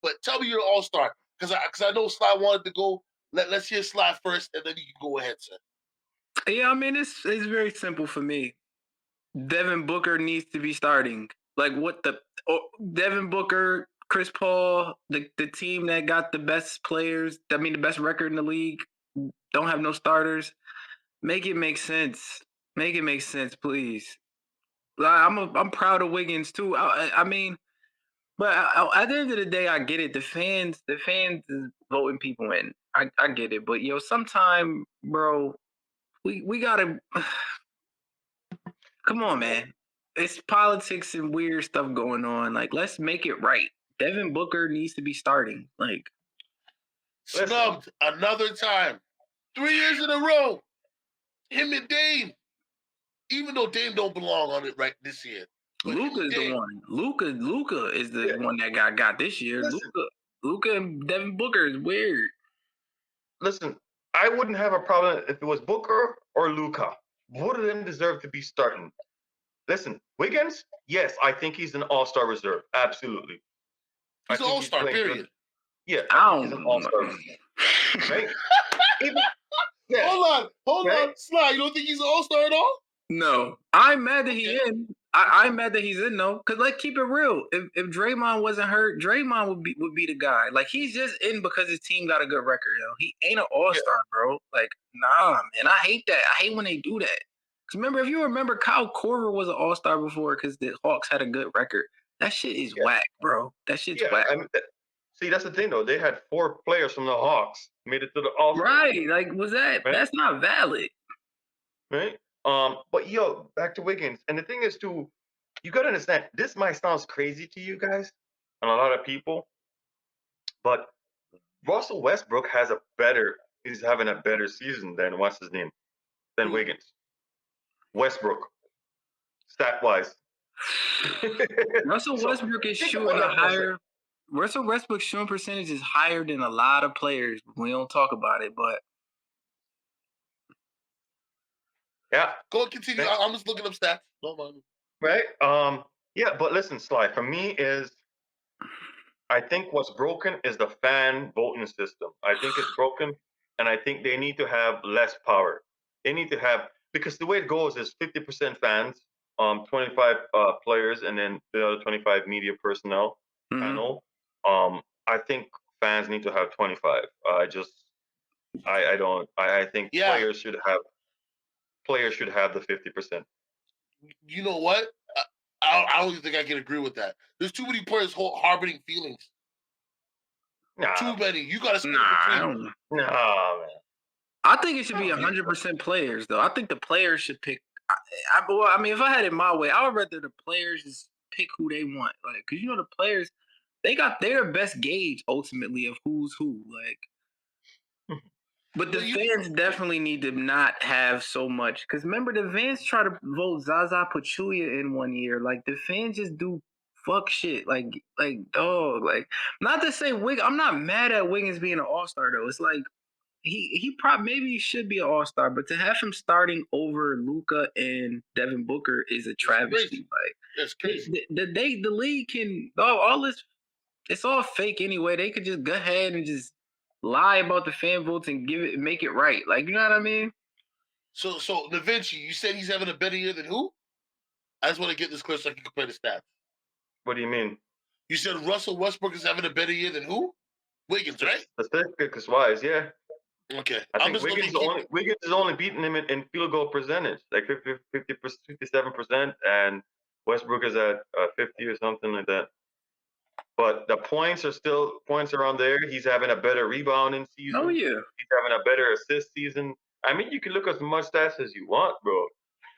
But tell me you're an all-star because I know Sly wanted to go. Let's hear Sly first, and then you can go ahead, sir. Yeah, I mean it's very simple for me. Devin Booker needs to be starting. Like what the Devin Booker, Chris Paul, the team that got the best players, I mean the best record in the league, don't have no starters. Make it make sense. Make it make sense, please. I'm proud of Wiggins too. I mean, but at the end of the day, I get it. The fans is voting people in. I get it, but sometime, bro, we gotta come on, man. It's politics and weird stuff going on. Like, let's make it right. Devin Booker needs to be starting. Like, Listen, Snubbed another time. 3 years in a row. Him and Dame. Even though Dame don't belong on it right this year. But him Luca and is the Dame. one. Luca is the yeah, one that got this year. listen, Luca and Devin Booker is weird. listen. I wouldn't have a problem if it was Booker or Luca. Both of them deserve to be starting. Listen, Wiggins, yes, I think he's an all-star reserve. Absolutely. I He's an think he's all-star, playing good. period. Yeah, I I think he's an don't all-star know. reserve. Right? Even, yeah, Hold right? on, Sly. You don't think he's an all-star at all? No, I'm mad that he Okay. in. I'm mad that he's in though. Cause let's keep it real. If Draymond wasn't hurt, Draymond would be the guy. Like he's just in because his team got a good record. He ain't an all Yeah, star, bro. Like nah, man. I hate that. I hate when they do that. Cause if you remember, Kyle Korver was an all star before because the Hawks had a good record. That shit is yeah, whack, bro. That shit's yeah. whack. I mean, see, that's the thing though. They had 4 players from the Hawks made it to the All-Star Right? team, Like was that? right? That's not valid. Right? But yo, back to Wiggins. And the thing is, too, you gotta understand. This might sound crazy to you guys and a lot of people, but Russell Westbrook is having a better season than what's his name than Who? Wiggins. Westbrook, stat wise. Russell So Westbrook is think about shooting a that for a second. higher. Russell Westbrook's shooting percentage is higher than a lot of players. We don't talk about it, but Yeah. Go and continue. Right. I'm just looking up stats. Don't mind me. Right. Yeah, but listen, Sly, for me is I think what's broken is the fan voting system. I think it's broken, and I think they need to have less power. They need to have because the way it goes is 50% fans, 25 players, and then the other 25 media personnel mhm. panel. I think fans need to have 25. I don't. I think Yeah. players should have the 50%. You know what? I don't even think I can agree with that. There's too many players harboring feelings. Too Nah, many. You got to Nah, split I between. don't. nah, man. I think it should I be don't think so. 100% players, though. I think the players should pick. Well, I mean, if I had it my way, I would rather the players just pick who they want. Like, cause the players, they're the best gauge ultimately of who's who. Like, but the But you, fans definitely need to not have so much. Because remember, the fans try to vote Zaza Pachulia in one year. Like the fans just do fuck shit. Like dog. Like not to say I'm not mad at Wiggins being an all star though. It's like he probably maybe he should be an all star, but to have him starting over Luca and Devin Booker is a it's crazy. travesty. Like It's crazy. the league can all this. It's all fake anyway. They could just go ahead and just lie about the fan votes and make it right. Like you know what I mean? So Da Vinci, you said he's having a better year than who? I just want to get this clear so I can compare the stats. What do you mean? You said Russell Westbrook is having a better year than who? Wiggins, right? Statistics wise, yeah. Okay. I I'm think just looking. Wiggins is only beating him in field goal percentage, like 57%, and Westbrook is at 50 or something like that. But the points around there. He's having a better rebounding Oh season. yeah. He's having a better assist season. I mean, you can look at as much stats as you want, bro.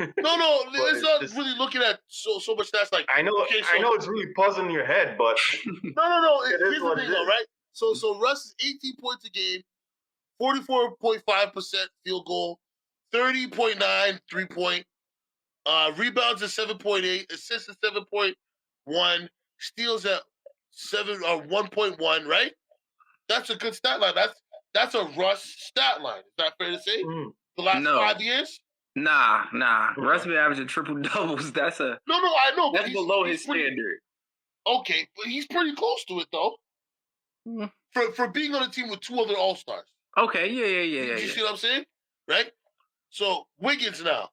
No, But it's it's not just really looking at so much stats. Like, I know okay, I so know it's really buzzing your head, but no. it is Here's the what thing, it though, is. right? So Russ is 18 points a game, 44.5% field goal, 30.9 3-point. Rebounds at 7.8, assists at 7.1, steals at 1.1. Right? That's a good stat line. That's a Russ stat line. Is that fair to say? Mm, The last No. 5 years? Nah. Russ no. be averaging triple doubles. No, I know, but That's below he's his pretty standard. okay, but he's pretty close to it though. Mm. for being on a team with 2 other All-Stars. Okay, yeah, Do you see what I'm saying? Right? So Wiggins now.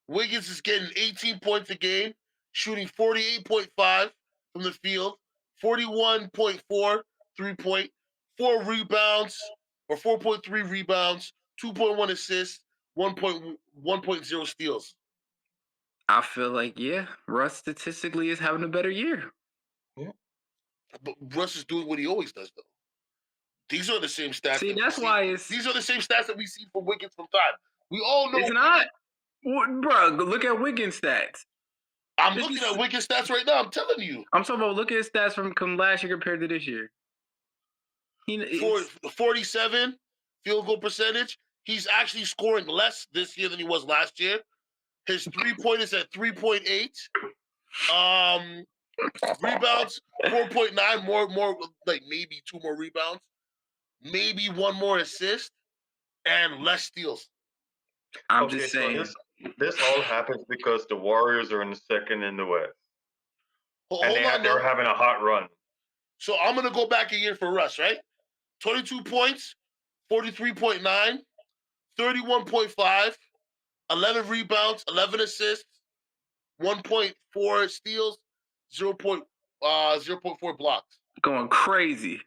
Wiggins is getting 18 points a game, shooting 48.5 from the field, 41.4 3-point, 4 rebounds or 4.3 rebounds, 2.1 assists, 1.0 steals. I feel like Russ statistically is having a better year. Yeah. But Russ is doing what he always does, though. These are the same stats. See, that that's we why see. it's These are the same stats that we see from Wiggins from time. We all know. it's not. Bro, look at Wiggins' stats. I'm looking at Wiggins stats right now. I'm telling you. I'm talking about look at his stats from last year compared to this year. For 47 field goal percentage, he's actually scoring less this year than he was last year. His 3-point is at 3.8. Rebounds 4.9, more like maybe 2 more rebounds, maybe 1 more assist, and less steals. I'm just saying. So this all happens because the Warriors are in the second in the West, and they were having a hot run. So I'm gonna go back a year for Russ, right? 22 points, 43.9, 31.5, 11 rebounds, 11 assists, 1.4 steals, 0.4 blocks. Going crazy.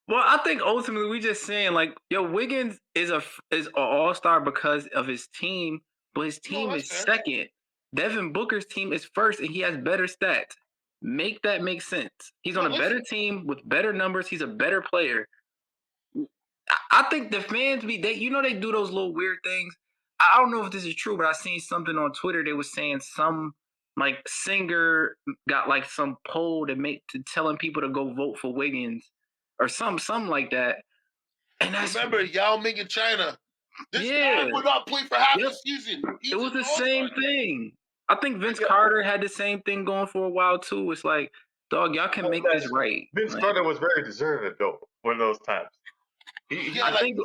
Well, I think ultimately we just saying like, Wiggins is an all-star because of his team, but his team is fair. second. Devin Booker's team is first, and he has better stats. Make that make sense. He's on a better team with better numbers. He's a better player. I think the fans they do those little weird things. I don't know if this is true, but I seen something on Twitter. They was saying some like singer got like some poll to telling people to go vote for Wiggins or something like that. And that's remember Yao Ming in China. This guy would not play for half the season. It was the same thing. I think Vince Carter had the same thing going for a while too. It's like, dog, y'all can make this right. Vince Carter was very deserving though one of those times. I think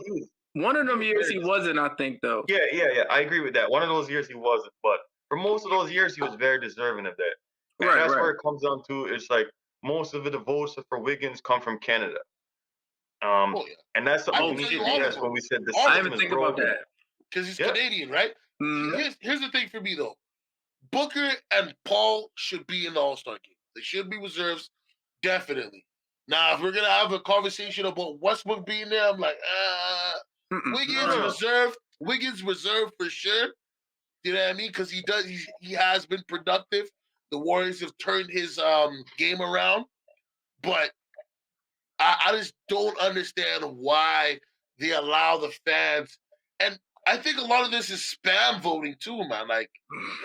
one of them years he wasn't. I think though. Yeah. I agree with that. One of those years he wasn't, but for most of those years he was very deserving of that. And that's where it comes down to. It's like most of the votes for Wiggins come from Canada. And that's something we need to address when we said the system is broken. Because he's Canadian, right? Here's the thing for me though. Booker and Paul should be in the All-Star game. They should be reserves, definitely. Now, if we're gonna have a conversation about Westbrook being there, I'm like, Wiggins reserved. Wiggins reserved for sure. You know what I mean? Because he has been productive. The Warriors have turned his game around, but I just don't understand why they allow the fans. And I think a lot of this is spam voting too, man. Like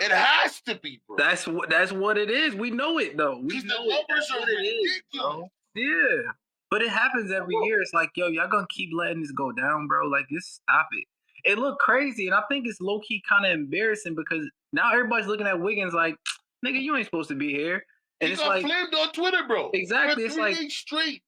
it has to be, bro. That's what it is. We know it though. We know the numbers are ridiculous. Yeah, but it happens every year. It's like, y'all gonna keep letting this go down, bro. Like, just stop it. It looked crazy, and I think it's low key kind of embarrassing because now everybody's looking at Wiggins like, nigga, you ain't supposed to be here. And he got flamed on Twitter, bro. Exactly. It's 3 days straight.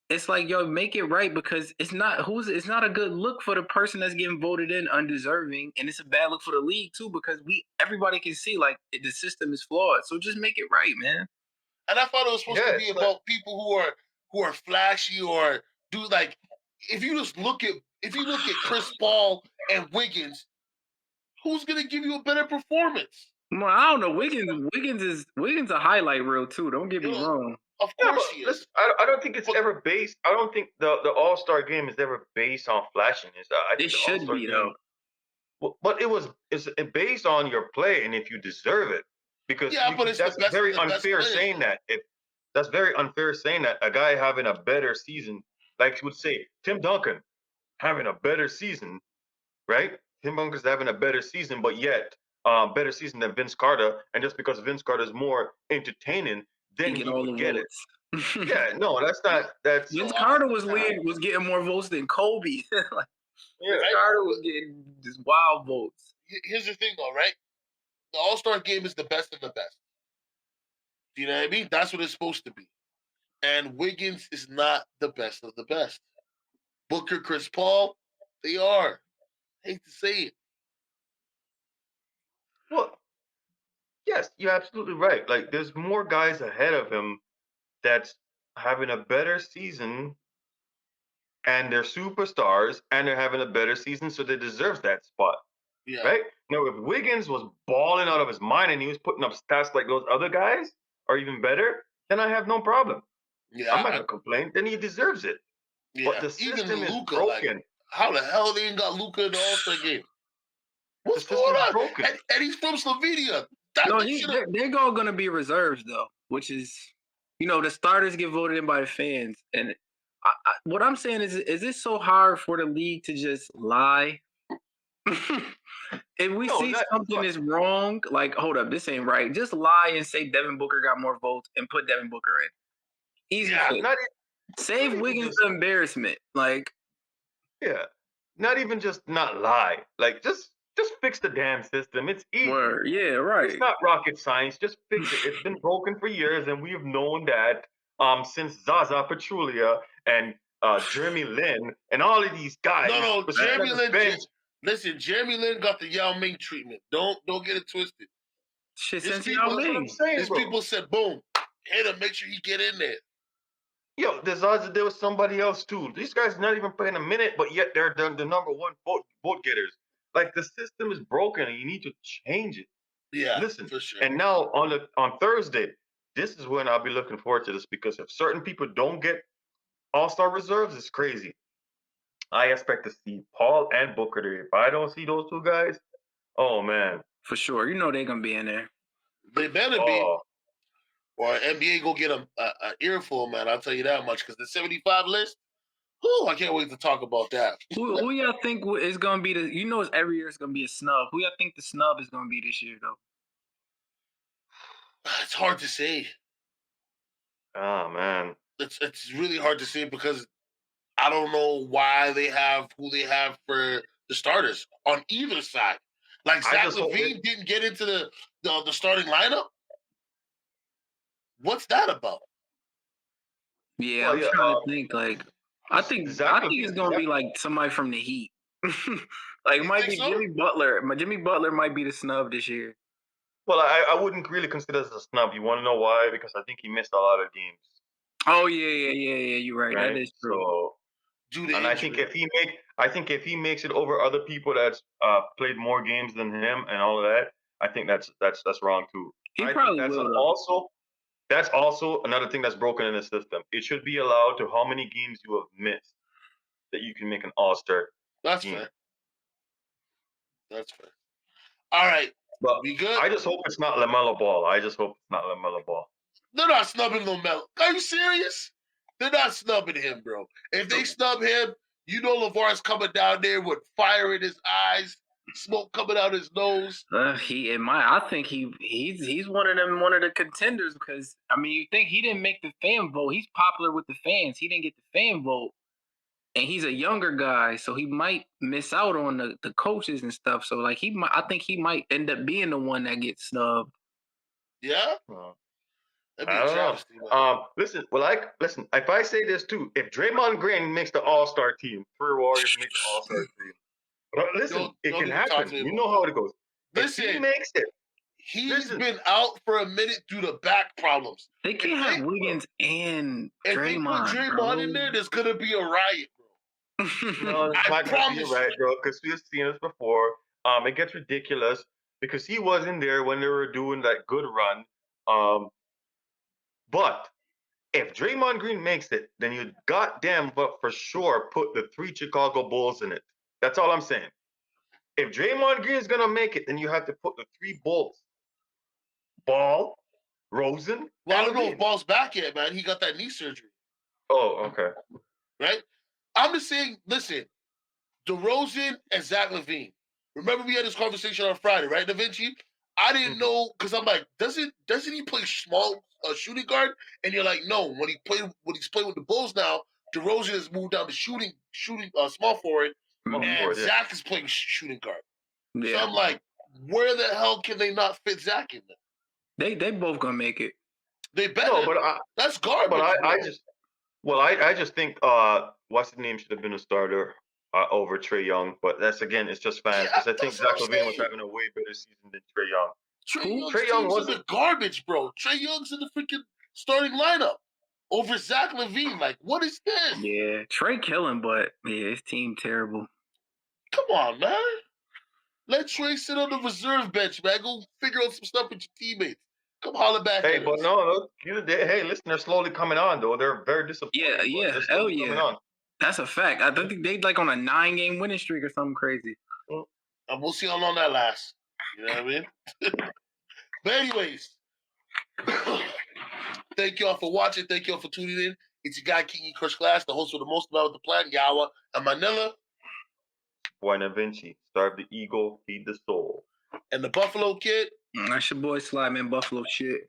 It's like, make it right because it's not a good look for the person that's getting voted in undeserving, and it's a bad look for the league too because everybody can see like the system is flawed. So just make it right, man. And I thought it was supposed to be about people who are flashy or do like if you look at Chris Paul and Wiggins, who's gonna give you a better performance? Well, I don't know. Wiggins a highlight reel too. Don't get me wrong. Of course he is. I don't think it's ever based. I don't think the All-Star game is ever based on flashiness. I think it should be though. But it's based on your play and if you deserve it. Because that's very unfair saying that. That's very unfair saying that a guy having a better season, like you would say, Tim Duncan having a better season, right? Tim Duncan's having a better season, but yet better season than Vince Carter, and just because Vince Carter is more entertaining, then he would get it. Yeah, no, that's not. That's Vince Carter was getting more votes than Kobe. Vince Carter was getting just wild votes. Here's the thing, though, right? The All-Star game is the best of the best. Do you know what I mean? That's what it's supposed to be. And Wiggins is not the best of the best. Booker, Chris Paul, they are. I hate to say it. Well, yes, you're absolutely right. Like, there's more guys ahead of him that's having a better season and they're superstars and they're having a better season, so they deserve that spot, Yeah, right? Now, if Wiggins was balling out of his mind and he was putting up stats like those other guys, or even better, then I have no problem. yeah, I'm not gonna complain. Then he deserves it. But yeah. the Even system is Luca, like, broken. how the hell they ain't got Luca in the All-Star game? The What's going system is on? broken. And he's from Slovenia. That No, they should have. they're all gonna be reserves though, which is, the starters get voted in by the fans, and what I'm saying is it so hard for the league to just lie? If we No, see that something but is wrong, like hold up, this ain't right. Just lie and say Devin Booker got more votes and put Devin Booker in. Easy Yeah, fix. not Save not even Wiggins just the embarrassment. Like, yeah, not even just not lie. Like just fix the damn system. It's easy. word, yeah, It's right. not rocket science. Just fix it. It's been broken for years, and we've known that since Zaza Pachulia and Jeremy Lin and all of these guys no, were sitting on Jeremy the Lin. bench. Listen, Jeremy Lin got the Yao Ming treatment. Don't get it twisted. Shit, His since Yao people, That's what I'm Ming. saying, his bro. people said, "Boom, hit him. Make sure he get in there." Yo, there's odds that there was somebody else too. These guys not even playing a minute, but yet they're the number one vote getters. Like the system is broken, and you need to change it. Yeah, Listen, for sure. and now on Thursday, this is when I'll be looking forward to this because if certain people don't get All-Star reserves, it's crazy. I expect to see Paul and Booker there. If I don't see those two guys, oh man, For sure. You know they're gonna be in there. They better be, oh, or NBA go get a earful, man. I'll tell you that much. Because the 75 list, whew, I can't wait to talk about that. Who y'all think is gonna be the? It's every year it's gonna be a snub. Who y'all think the snub is gonna be this year though? It's hard to say. ah man. It's really hard to say because I don't know why they have who they have for the starters on either side. Like I Zach just hope it. Levine didn't get into the starting lineup. What's that about? Yeah, Well, I'm yeah. trying to think. Like, I think Zach it's Levine. gonna be like somebody from the Heat. Like, it You might think be so? Jimmy Butler. Jimmy Butler might be the snub this year. Well, I wouldn't really consider this a snub. You want to know why? Because I think he missed a lot of games, Oh yeah. You're right. That right? is true. So, Due to and injury. I think if he makes it over other people that's played more games than him and all of that, I think that's wrong too. He I think probably will though. that's also another thing that's broken in the system. It should be allowed to how many games you have missed that you can make an All-Star That's team. fair. That's fair. All right. But We good? I just hope it's not LaMelo Ball. I just hope it's not LaMelo Ball. They're not snubbing LaMelo. Are you serious? They're not snubbing him, bro. If they snub him, you know LeVar's coming down there with fire in his eyes, smoke coming out his nose. I think he's one of the contenders because you think he didn't make the fan vote. He's popular with the fans. He didn't get the fan vote, and he's a younger guy, so he might miss out on the coaches and stuff. So like I think he might end up being the one that gets snubbed. Yeah? Uh, That'd be I a don't travesty, man. know. Listen. Listen. If I say this too, if Draymond Green makes the All-Star team, three Warriors make the All-Star team. But listen, it Don't can even talk happen. to me You about know how that. it goes. If he Listen, makes it, he's listen. been out for a minute due to back problems. They can't have Wiggins and If they put Draymond, Draymond in there, there's gonna be a riot, bro. No, it's I not gonna be promise right, you. bro. Because we've seen this before. It gets ridiculous because he wasn't there when they were doing that good run. But if Draymond Green makes it, then you goddamn but for sure put the three Chicago Bulls in it. That's all I'm saying. If Draymond Green is gonna make it, then you have to put the three Bulls: Ball, Rosen, Well, I and don't know if Levine. Ball's back yet, man. He got that knee surgery, Oh, okay. right? I'm just saying, listen, DeRozan and Zach Levine. Remember we had this conversation on Friday, right, Da Vinci? I didn't Mhm. know because I'm like, doesn't he play small shooting guard? And you're like, no. When he's playing with the Bulls now, DeRozan has moved down to shooting small forward, Oh, and Lord, yeah. Zach is playing shooting guard. So yeah, I'm like, where the hell can they not fit Zach in there? they both gonna make it. They No, better. but That's garbage, bro. I just think what's the name should have been a starter over Trey Young, but that's again it's just fans Yeah, because I think that's what Zach I'm Levine was saying. having a way better season than Trey Young. Trey Who? Young's Trey Young team's in wasn't. the garbage, bro. Trey Young's in the freaking starting lineup. over Zach LaVine. Like, what is this? Yeah, Trey killing, but yeah, his team terrible. Come on, man. Let Trey sit on the reserve bench, man. Go figure out some stuff with your teammates. Come holler back Hey, at but us. no, hey, listen, they're slowly coming on though. They're very disappointing, but they're Hell slowly coming yeah. on. That's a fact. I think they like on a 9-game winning streak or something crazy. And we'll see how long that lasts. You know what I mean? But anyways, thank y'all for watching. Thank y'all for tuning in. It's your guy, King E. Crush Glass, the host with the most about the plan, Yawa and Manila. Buena Vinci, starve the ego, feed the soul. And the Buffalo Kid. That's your boy Sly, man. Buffalo shit.